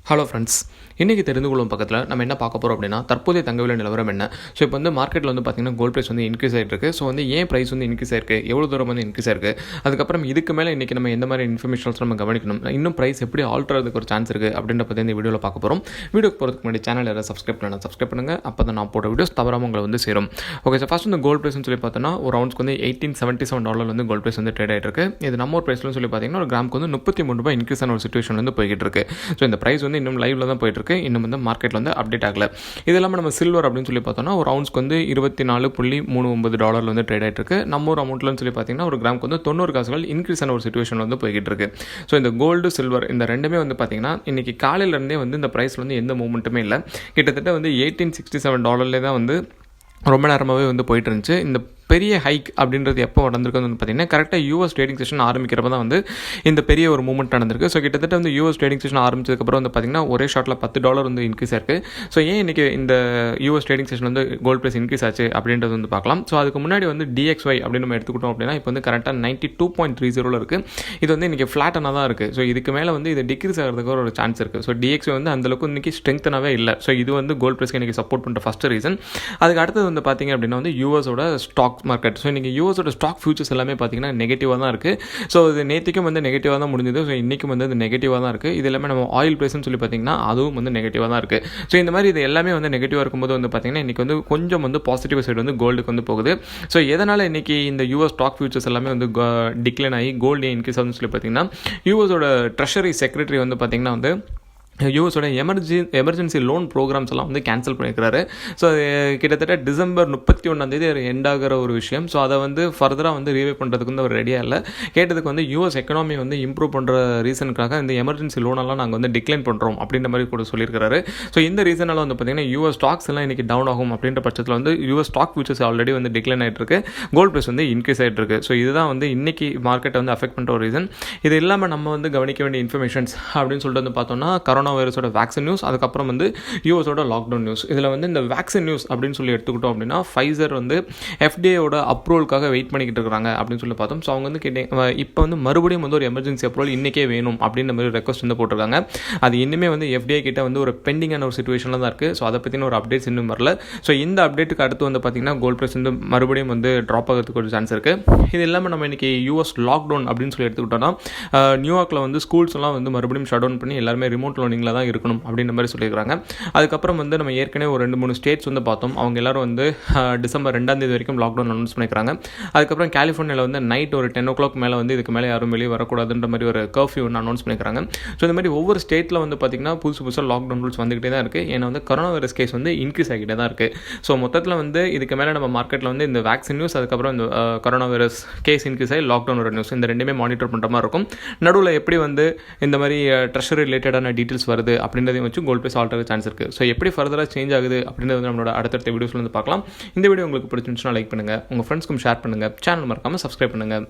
Hello friends, இன்றைக்கி தெரிந்து கொள்ளும் பக்கத்தில் நம்ம என்ன பார்க்க போகிறோம் அப்படின்னா, தற்போதைய தங்க விலை நிலவரம் என்ன. ஸோ இப்போ வந்து மார்க்கெட்டில் வந்து பார்த்திங்கன்னா கோல்ட் ப்ரைஸ் வந்து இன்க்ரீஸ் ஆகிட்டு இருக்குது. ஸோ வந்து ஏன் ப்ரைஸ் வந்து இன்க்ரீஸ் ஆயிருக்கு, எவ்வளோ தூரம் வந்து இன்க்ரீஸ் ஆயிருக்கு, அதுக்கப்புறம் இதுக்கு மேலே இன்றைக்கி நம்ம எந்த மாதிரி இன்ஃபர்மேஷன்ஸ் நம்ம கவனிக்கணும், இன்னும் ப்ரைஸ் எப்படி ஆல்டர் ஆகிறதுக்கு ஒரு சான்ஸ் இருக்குது அப்படின்ற பற்றி இந்த வீடியோவில் பார்க்க போகிறோம். வீடியோக்கு போகிறதுக்கு முன்னாடி சேனல் யாராவது சப்ஸ்கிரைப் பண்ணுங்கள். அப்போ தான் நான் போட்ட வீடியோஸ் தவறாமல் உங்களை வந்து சேரும். ஓகே, ஸோ ஃபஸ்ட் இந்த கோல்ட் ப்ரைஸ்னு சொல்லி பார்த்தோன்னா ஒரு ரவுண்ட்ஸ்க்கு வந்து $1877 வந்து கோல்ட் ப்ரைஸ் வந்து ட்ரேட் ஆகிட்டு இருக்கு. இது நம்ம ஒரு ப்ரைஸ்னு சொல்லி பார்த்தீங்கன்னா ஒரு கிராமுக்கு வந்து $33 இன்க்ரீஸ் ஆன ஒரு சிச்சுவேஷன் வந்து போய்கிட்டு இருக்கு. ஸோ இந்த ப்ரைஸ் வந்து இன்னும் லைவ்ல தான் போயிட்டு இருக்கு, இன்னும் வந்து மார்க்கெட்டில் வந்து அப்டேட் ஆகல. இது இல்லாமல் நம்ம சில்வர் அப்படின்னு சொல்லி பார்த்தோம்னா ஒரு ரவுண்ட்ஸ்க்கு வந்து $24.39 வந்து ட்ரேட் ஆகிட்டு இருக்கு. நம்ம ஒரு அமௌண்ட்லன்னு சொல்லி பார்த்தீங்கன்னா ஒரு கிராமுக்கு வந்து 90 காசுகள் இன்க்ரீஸ் ஆன ஒரு சிச்சுவேஷன் வந்து போய்கிட்டு இருக்கு. ஸோ இந்த கோல்டு சில்வர் இந்த ரெண்டுமே வந்து பார்த்தீங்கன்னா இன்னைக்கு காலையிலேருந்தே வந்து இந்த ப்ரைஸில் வந்து எந்த மூமெண்ட்டுமே இல்லை. கிட்டத்தட்ட வந்து $1867 தான் வந்து ரொம்ப நேரமாகவே வந்து போயிட்டு இருந்துச்சு. இந்த பெரிய ஹைக் அப்படின்றது எப்போ நடந்திருக்குன்னு வந்து பார்த்தீங்கன்னா கரெக்டாக யூஎஸ் ட்ரேடிங் செஷன் ஆரம்பிக்கிறப்ப தான் வந்து இந்த பெரிய ஒரு மூவ்மெண்ட் நடந்திருக்கு. ஸோ கிட்டத்தட்ட வந்து யூஎஸ் ட்ரேடிங் செஷன் ஆரம்பிச்சதுக்கப்புறம் வந்து பார்த்தீங்கன்னா ஒரே ஷாட்டில் $10 வந்து இன்க்ரீஸ் ஆயிருக்கு. ஸோ ஏன் இன்றைக்கி இந்த யூஎஸ் ட்ரேடிங் செஷன் வந்து கோல்ட் ப்ரைஸ் இன்க்ரீஸ் ஆச்சு அப்படின்றது வந்து பார்க்கலாம். ஸோ அதுக்கு முன்னாடி வந்து DXY அப்படின்னு நம்ம எடுத்துக்கிட்டோம் அப்படின்னா இப்போ வந்து கரெக்டாக 92.30 இருக்குது. இது வந்து இன்றைக்கி ஃப்ளாட்டனாக தான் இருக்குது. ஸோ இதுக்கு மேலே வந்து இது டிக்ரீஸ் ஆகிறதுக்கு ஒரு சான்ஸ் இருக்குது. ஸோ DXY வந்து அந்தளவுக்கு இன்றைக்கி ஸ்ட்ரென்த்தனாகவே இல்லை. ஸோ இது வந்து கோல்ட் ப்ரைஸ்க்கு இன்றைக்கி சப்போர்ட் பண்ணுற ஃபஸ்ட் ரீசன். அதுக்கு அடுத்தது வந்து பார்த்திங்க அப்படின்னா வந்து யூஎஸோட ஸ்டாக் மார்க்கெட். ஸோ இன்றைக்கி யூஎஸோட ஸ்டாக் ஃபியூச்சர்ஸ் எல்லாமே பார்த்தீங்கன்னா நெகட்டிவாக தான் இருக்குது. ஸோ இது நேற்றுக்கும் வந்து நெகட்டிவாக தான் முடிஞ்சது. ஸோ இன்றைக்கும் வந்து அது நெகட்டிவாக தான் இருக்குது. இது எல்லாமே நம்ம ஆயில் ப்ரைஸ்னு சொல்லி பார்த்தீங்கன்னா அதுவும் வந்து நெகட்டிவாக தான் இருக்குது. ஸோ இந்த மாதிரி இது எல்லாமே வந்து நெகட்டிவாக இருக்கும்போது வந்து பார்த்தீங்கன்னா இன்றைக்கி வந்து கொஞ்சம் வந்து பாசிட்டிவ் சைடு வந்து கோல்டுக்கு வந்து போகுது. ஸோ எதனால் இன்றைக்கி இந்த யூஎஸ் ஸ்டாக் ஃபியூச்சர்ஸ் எல்லாமே வந்து டிக்ளைன் ஆகி கோல்டு இன்க்ரீஸ் ஆகுதுன்னு சொல்லி பார்த்தீங்கன்னா யூஎஸோட ட்ரெஷரி செக்ரட்டரி வந்து பார்த்தீங்கன்னா வந்து யூஎஸோட எமர்ஜென்சி லோன் ப்ரோக்ராம்ஸ் எல்லாம் வந்து கேன்சல் பண்ணியிருக்கிறாரு. ஸோ கிட்டத்தட்ட டிசம்பர் 31 எண்ட் ஆகிற ஒரு விஷயம். ஸோ அதை வந்து ஃபர்தராக வந்து ரீவே பண்ணுறதுக்கு வந்து அவர் ரெடியாக இல்லை. கேட்டதுக்கு வந்து யூஎஸ் எக்கனாமி வந்து இம்ப்ரூவ் பண்ணுற ரீசனுக்காக இந்த எமர்ஜென்சி லோனெல்லாம் நாங்கள் வந்து டிக்ளைன் பண்ணுறோம் அப்படின்ற மாதிரி கூட சொல்லியிருக்காரு. ஸோ இந்த ரீசனால் வந்து பார்த்தீங்கன்னா யூஎஸ் ஸ்டாக்ஸ் எல்லாம் இன்றைக்கி டவுன் ஆகும் அப்படின்ற பட்சத்தில் வந்து யூஎஸ் ஸ்டாக் ஃபியூச்சர்ஸ் ஆல்ரெடி வந்து டிக்ளைன் ஆகிட்டு இருக்கு. கோல்ட் ப்ரைஸ் வந்து இன்க்ரீஸ் ஆகிட்டு இருக்கு. ஸோ இதுதான் வந்து இன்றைக்கி மார்க்கெட்டை வந்து அஃபெக்ட் பண்ணுற ஒரு ரீசன். இது இல்லாமல் நம்ம வந்து கவனிக்க வேண்டிய இன்ஃபர்மேஷன்ஸ் அப்படின்னு சொல்லிட்டு வந்து பார்த்தோம்னா கொரோனா வைரஸோட வேக்சின் நியூஸ், அதுக்கப்புறம் வந்து யூஎஸோட லாக்டவுன் நியூஸ். இதில் வந்து இந்த வேக்சின் நியூஸ் அப்படின்னு சொல்லி எடுத்துக்கிட்டோம் அப்படின்னா ஃபைசர் வந்து FDAயோட அப்ரூவலுக்காக வெயிட் பண்ணிக்கிட்டு இருக்கிறாங்க அப்படின்னு சொல்லி பார்த்தோம். ஸோ அவங்க வந்து இப்போ வந்து மறுபடியும் வந்து ஒரு எமர்ஜென்சி அப்ரூவல் இன்றைக்கே வேணும் அப்படின்ற மாதிரி ரெக்வஸ்ட் வந்து போட்டிருக்காங்க. அது இன்னுமே வந்து FDA கிட்ட வந்து ஒரு பெண்டிங்கான ஒரு சிச்சுவேஷனில் தான் இருக்குது. ஸோ அதை பற்றின ஒரு அப்டேட்ஸ் இன்னும் வரல. ஸோ இந்த அப்டேட்டுக்கு அடுத்து வந்து பார்த்திங்கன்னா கோல்ட் ப்ரைஸ் வந்து மறுபடியும் வந்து ட்ராப் ஆகிறதுக்கு ஒரு சான்ஸ் இருக்குது. இது இல்லாமல் நம்ம இன்றைக்கி யூஎஸ் லாக்டவுன் அப்படின்னு சொல்லி எடுத்துக்கிட்டோம்னா நியூயார்க்கில் வந்து ஸ்கூல்ஸ் எல்லாம் வந்து மறுபடியும் ஷட் டவுன் பண்ணி எல்லாருமே ரிமோட் லேர்னிங்கில் தான் இருக்கணும் அப்படின்ற மாதிரி சொல்லியிருக்காங்க. அதுக்கப்புறம் வந்து நம்ம ஏற்கனவே ஒரு 2-3 ஸ்டேட்ஸ் வந்து பார்த்தோம். அவங்க எல்லாரும் வந்து டிசம்பர் 2 வரைக்கும் லாக்டவுன் அனௌன்ஸ் பண்ணிக்கிறாங்க. அதுக்கப்புறம் கலிஃபோர்னியாவில் வந்து நைட் ஒரு 10 o'clock மேலே வந்து இதுக்கு மேலே யாரும் வெளியே வரக்கூடாதுன்ற மாதிரி ஒரு கர்ஃப்யூ ஒன்று அனௌன்ஸ் பண்ணிக்கிறாங்க. ஸோ இந்த மாதிரி ஒவ்வொரு ஸ்டேட்டில் வந்து பார்த்திங்கன்னா புதுசாக லாக்டவுன் ரூல்ஸ் வந்துகிட்டே தான் இருக்குது. ஏன்னா வந்து கொரோனா வைரஸ் கேஸ் வந்து இன்க்ரீஸ் ஆகிட்டே தான் இருக்குது. ஸோ மொத்தத்தில் வந்து இதுக்கு மேலே நம்ம மார்க்கெட்டில் வந்து இந்த வேக்சின் நியூஸ், அதுக்கப்புறம் இந்த கொரோனா வைரஸ் கேஸ் இன்க்ரீஸ் ஆகி லாக்டவுன் ஒரு நியூஸ், இந்த ரெண்டுமே மானிட்டர் பண்ணுற மாதிரி இருக்கும். நடுவில் எப்படி வந்து இந்த மாதிரி ட்ரெஷரி ரிலேட்டடான டீட்டெயில்ஸ் வருது அப்படின்றதையும் வச்சு கோல்ட் ப்ரைஸ் ஆல்டர் சான்ஸ் இருக்குது. ஸோ எப்படி ஃபர்தராக சேஞ்ச் ஆகுது அப்படின்றது நம்மளோட அடுத்தடுத்த வீடியோஸ்ல வந்து பார்க்கலாம். இந்த வீடியோ உங்களுக்கு பிடிச்சிருந்துச்சுன்னா லைக் பண்ணுங்கள், உங்கள் ஃப்ரெண்ட்ஸ்க்கும் ஷேர் பண்ணுங்கள், சேனல் மறக்காமல் சப்ஸ்கிரைப் பண்ணுங்கள்.